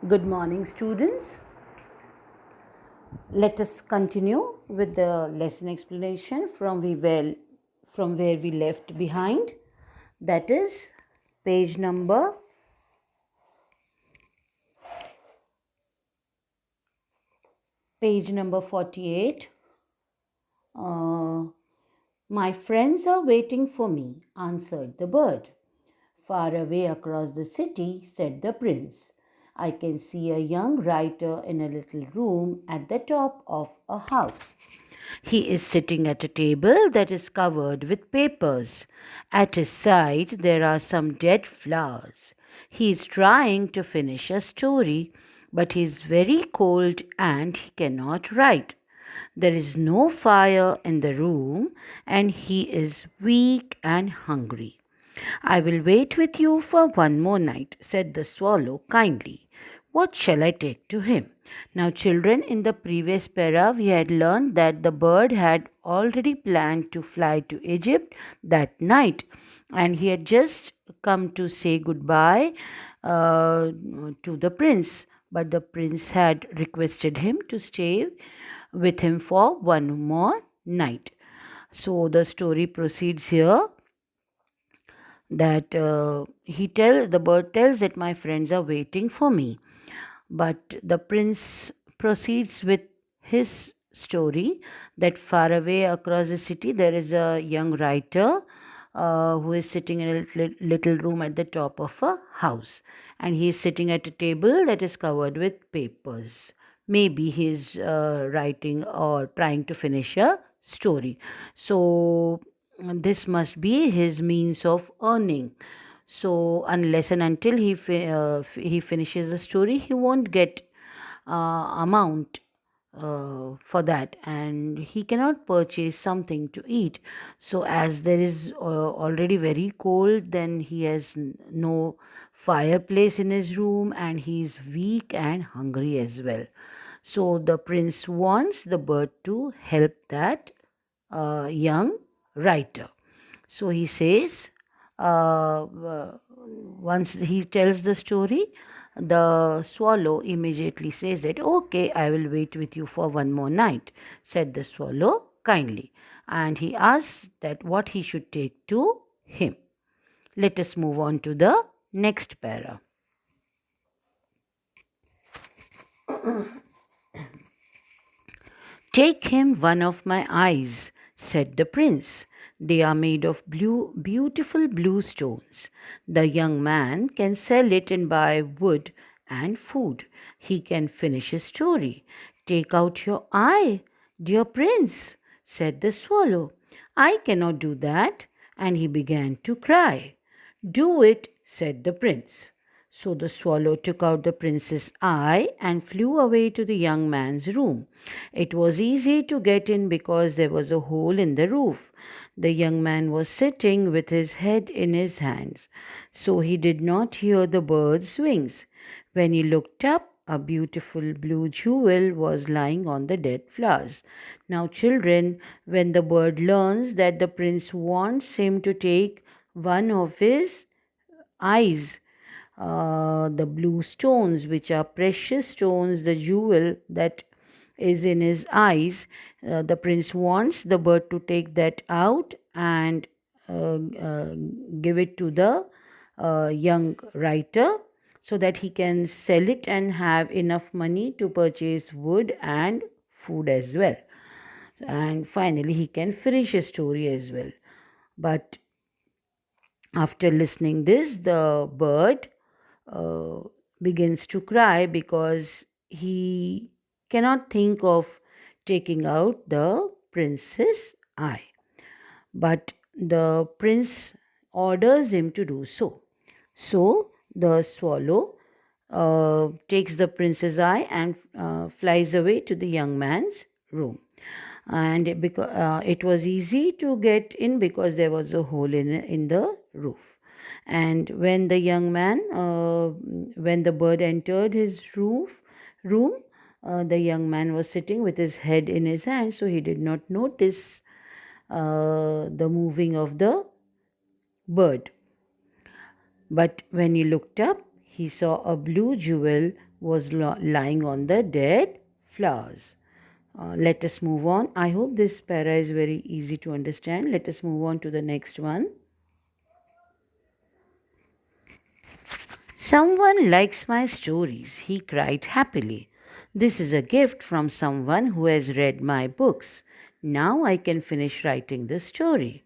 Good morning, students. Let us continue with the lesson explanation from where we left behind. That is page number 48. Uh, My friends are waiting for me, answered the bird. Far away across the city, said the prince, I can see a young writer in a little room at the top of a house. He is sitting at a table that is covered with papers. At his side, there are some dead flowers. He is trying to finish a story, but he is very cold and he cannot write. There is no fire in the room, and he is weak and hungry. I will wait with you for one more night, said the swallow kindly. What shall I take to him? Now, children, in the previous para, we had learned that the bird had already planned to fly to Egypt that night, and he had just come to say goodbye to the prince. But the prince had requested him to stay with him for one more night. So the story proceeds here that the bird tells that my friends are waiting for me, but the prince proceeds with his story that far away across the city there is a young writer who is sitting in a little room at the top of a house, and he is sitting at a table that is covered with papers. Maybe he is writing or trying to finish a story. So this must be his means of earning. So unless and until he finishes the story, he won't get amount for that, and he cannot purchase something to eat. So as there is already very cold, then he has no fireplace in his room, and he is weak and hungry as well. So the prince wants the bird to help that young writer. So he says, once he tells the story, the swallow immediately says that, okay, I will wait with you for one more night, said the swallow kindly. And he asks that what he should take to him. Let us move on to the next para. Take him one of my eyes, said the prince. They are made of beautiful blue stones. The young man can sell it and buy wood and food. He can finish his story. Take out your eye, dear prince, said the swallow. I cannot do that. And he began to cry. Do it, said the prince. So the swallow took out the prince's eye and flew away to the young man's room. It was easy to get in because there was a hole in the roof. The young man was sitting with his head in his hands, so he did not hear the bird's wings. When he looked up, a beautiful blue jewel was lying on the dead flowers. Now, children, when the bird learns that the prince wants him to take one of his eyes, the blue stones, which are precious stones, the jewel that is in his eyes. The prince wants the bird to take that out and give it to the young writer so that he can sell it and have enough money to purchase wood and food as well. And finally, he can finish his story as well. But after listening this, the bird uh, begins to cry because he cannot think of taking out the prince's eye. But the prince orders him to do so. So the swallow takes the prince's eye and flies away to the young man's room. And it was easy to get in because there was a hole in the roof. And when when the bird entered his room, the young man was sitting with his head in his hand, so he did not notice the moving of the bird. But when he looked up, he saw a blue jewel was lying on the dead flowers. Let us move on. I hope this para is very easy to understand. Let us move on to the next one. Someone likes my stories, he cried happily. This is a gift from someone who has read my books. Now I can finish writing the story.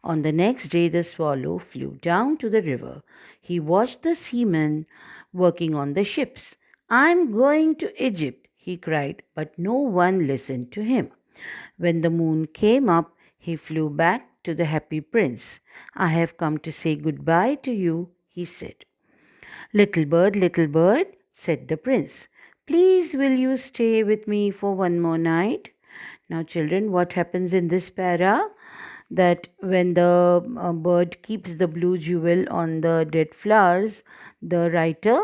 On the next day, the swallow flew down to the river. He watched the seamen working on the ships. I'm going to Egypt, he cried, but no one listened to him. When the moon came up, he flew back to the happy prince. I have come to say goodbye to you, he said. Little bird, said the prince, please will you stay with me for one more night? Now, children, what happens in this para? That when the bird keeps the blue jewel on the dead flowers, the writer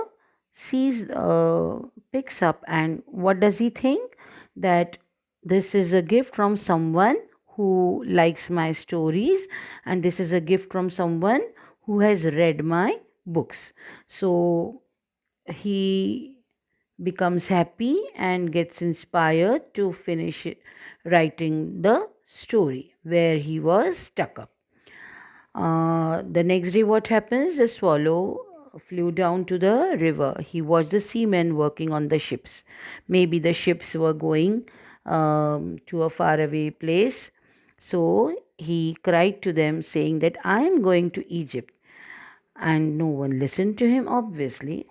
picks up, and what does he think? That this is a gift from someone who likes my stories, and this is a gift from someone who has read my books. So he becomes happy and gets inspired to finish writing the story where he was stuck up. The next day, what happens? The swallow flew down to the river. He watched the seamen working on the ships. Maybe the ships were going to a faraway place. So he cried to them, saying that I am going to Egypt. And no one listened to him, obviously.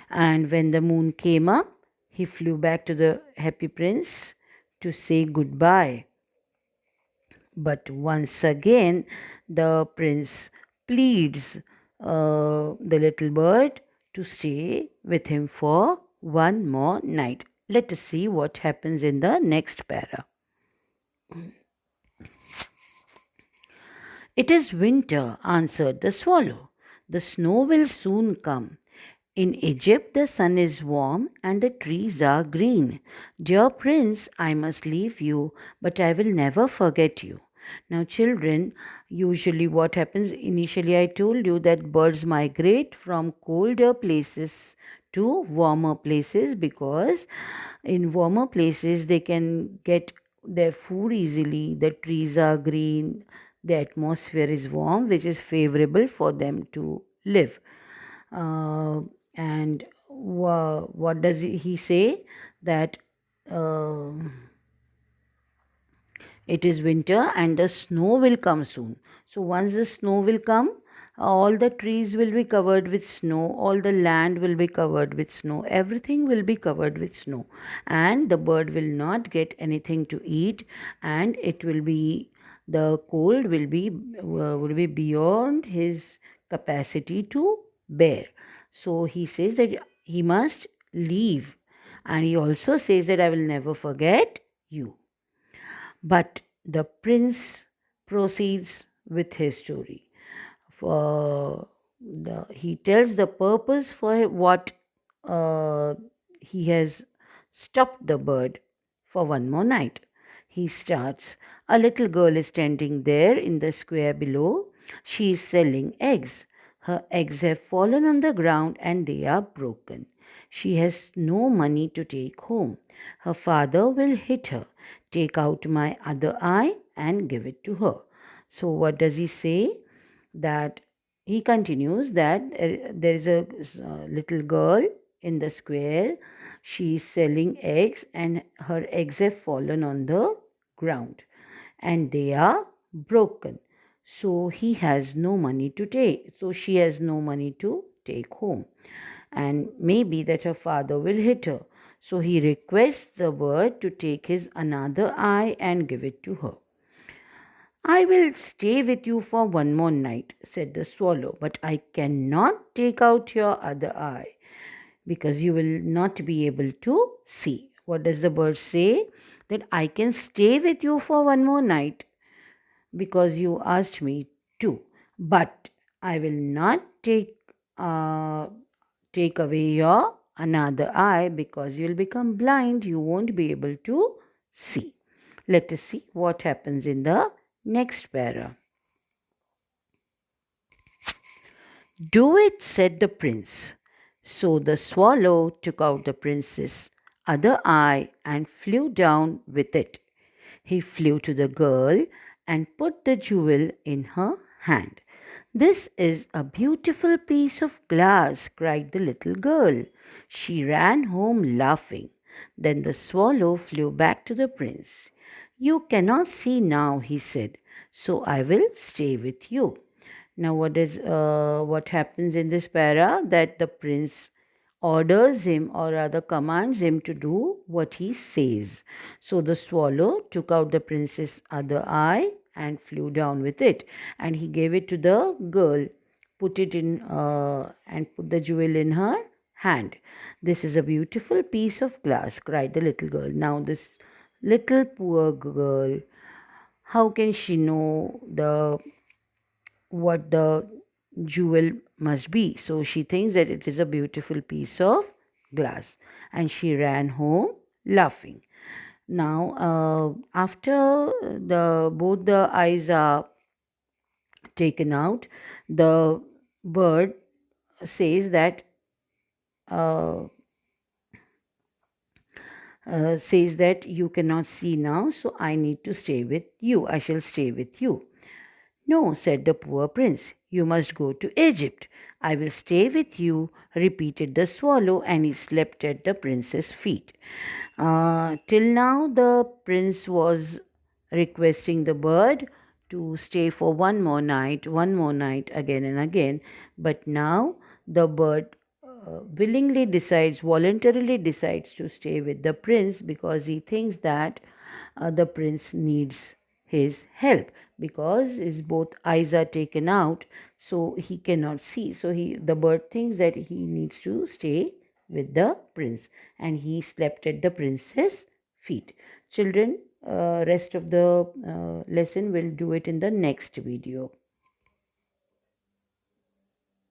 And when the moon came up, he flew back to the happy prince to say goodbye. But once again, the prince pleads the little bird to stay with him for one more night. Let us see what happens in the next para. It is winter, answered the swallow. The snow will soon come. In Egypt, the sun is warm and the trees are green. Dear prince, I must leave you, but I will never forget you. Now, children, usually what happens initially, I told you that birds migrate from colder places to warmer places because in warmer places they can get their food easily. The trees are green, the atmosphere is warm, which is favorable for them to live. Uh, and what does he say? That uh, it is winter and the snow will come soon. So once the snow will come, all the trees will be covered with snow, all the land will be covered with snow, everything will be covered with snow, and the bird will not get anything to eat, and it will be the cold will be beyond his capacity to bear. So he says that he must leave, and he also says that I will never forget you. But the prince proceeds with his story. He tells the purpose for what uh, he has stopped the bird for one more night. He starts. A little girl is standing there in the square below. She is selling eggs. Her eggs have fallen on the ground and they are broken. She has no money to take home. Her father will hit her. Take out my other eye and give it to her. So, what does he say? That he continues that there is a little girl in the square. She is selling eggs and her eggs have fallen on the ground and they are broken. So he has no money to take. So she has no money to take home. And maybe that her father will hit her. So he requests the bird to take his another eye and give it to her. I will stay with you for one more night, said the swallow, but I cannot take out your other eye because you will not be able to see. What does the bird say? That I can stay with you for one more night because you asked me to, but I will not uh, take away your another eye because you'll become blind. You won't be able to see. Let us see what happens in the next para. Do it, said the prince. So the swallow took out the prince's other eye and flew down with it. He flew to the girl and put the jewel in her hand. This is a beautiful piece of glass, cried the little girl. She ran home laughing. Then the swallow flew back to the prince. You cannot see now, he said, so I will stay with you. Now, what happens in this para? That the prince orders him, or rather commands him, to do what he says. So the swallow took out the prince's other eye and flew down with it, and he gave it to the girl, put it in and put the jewel in her hand. This is a beautiful piece of glass, cried the little girl. Now this little poor girl, how can she know the what the jewel must be? So she thinks that it is a beautiful piece of glass, and she ran home laughing. Now, after the both the eyes are taken out, the bird says that uh, you cannot see now, so I need to stay with you. I shall stay with you. No, said the poor prince, you must go to Egypt. I will stay with you, repeated the swallow, and he slept at the prince's feet. Till now, the prince was requesting the bird to stay for one more night, again and again. But now the bird voluntarily decides to stay with the prince because he thinks that the prince needs his help, because his both eyes are taken out, so he cannot see. So the bird thinks that he needs to stay with the prince, and he slept at the prince's feet. Children, rest of the lesson we'll do it in the next video.